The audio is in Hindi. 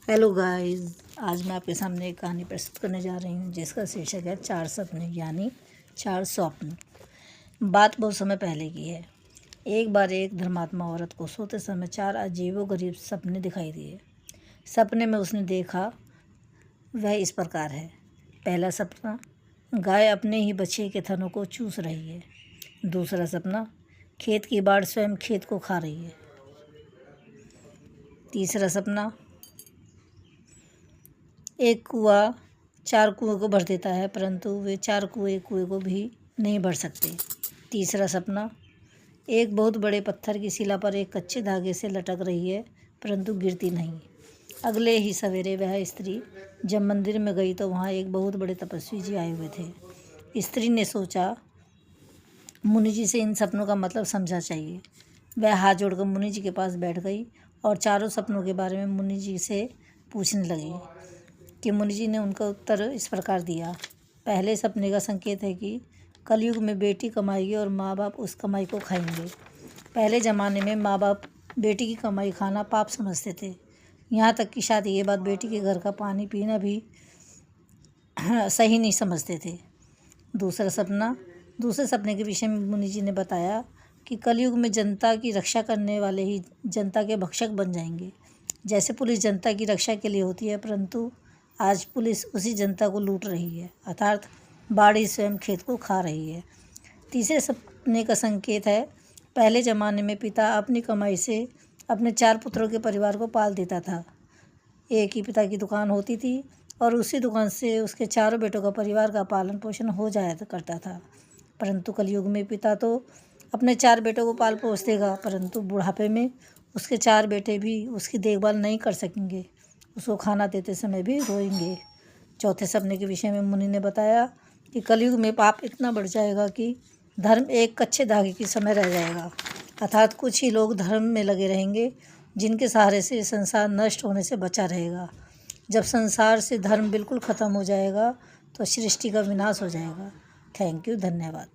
हेलो गाइस, आज मैं आपके सामने एक कहानी प्रस्तुत करने जा रही हूँ जिसका शीर्षक है चार सपने यानी चार स्वप्न। बात बहुत समय पहले की है। एक बार एक धर्मात्मा औरत को सोते समय चार अजीबोगरीब सपने दिखाई दिए। सपने में उसने देखा वह इस प्रकार है। पहला सपना, गाय अपने ही बछड़े के थनों को चूस रही है। दूसरा सपना, खेत की बाढ़ स्वयं खेत को खा रही है। तीसरा सपना, एक कुआं चार कुएं को भर देता है परंतु वे चार कुएं को भी नहीं भर सकते। तीसरा सपना, एक बहुत बड़े पत्थर की शिला पर एक कच्चे धागे से लटक रही है परंतु गिरती नहीं। अगले ही सवेरे वह स्त्री जब मंदिर में गई तो वहाँ एक बहुत बड़े तपस्वी जी आए हुए थे। स्त्री ने सोचा मुनि जी से इन सपनों का मतलब समझा चाहिए। वह हाथ जोड़कर मुनि जी के पास बैठ गई और चारों सपनों के बारे में मुनि जी से पूछने लगी कि मुनि जी ने उनका उत्तर इस प्रकार दिया। पहले सपने का संकेत है कि कलयुग में बेटी कमाएगी और माँ बाप उस कमाई को खाएंगे। पहले ज़माने में माँ बाप बेटी की कमाई खाना पाप समझते थे, यहाँ तक कि शादी के बाद बेटी के घर का पानी पीना भी सही नहीं समझते थे। दूसरे सपने के विषय में मुनि जी ने बताया कि कलयुग में जनता की रक्षा करने वाले ही जनता के भक्षक बन जाएंगे। जैसे पुलिस जनता की रक्षा के लिए होती है परंतु आज पुलिस उसी जनता को लूट रही है, अर्थात बाड़ी स्वयं खेत को खा रही है। तीसरे सपने का संकेत है, पहले ज़माने में पिता अपनी कमाई से अपने चार पुत्रों के परिवार को पाल देता था। एक ही पिता की दुकान होती थी और उसी दुकान से उसके चारों बेटों का परिवार का पालन पोषण हो जाया करता था। परंतु कलयुग में पिता तो अपने चार बेटों को पाल पोस देगा परंतु बुढ़ापे में उसके चार बेटे भी उसकी देखभाल नहीं कर सकेंगे, उसको खाना देते समय भी रोएंगे। चौथे सपने के विषय में मुनि ने बताया कि कलयुग में पाप इतना बढ़ जाएगा कि धर्म एक कच्चे धागे की समय रह जाएगा, अर्थात कुछ ही लोग धर्म में लगे रहेंगे जिनके सहारे से संसार नष्ट होने से बचा रहेगा। जब संसार से धर्म बिल्कुल ख़त्म हो जाएगा तो सृष्टि का विनाश हो जाएगा। थैंक यू, धन्यवाद।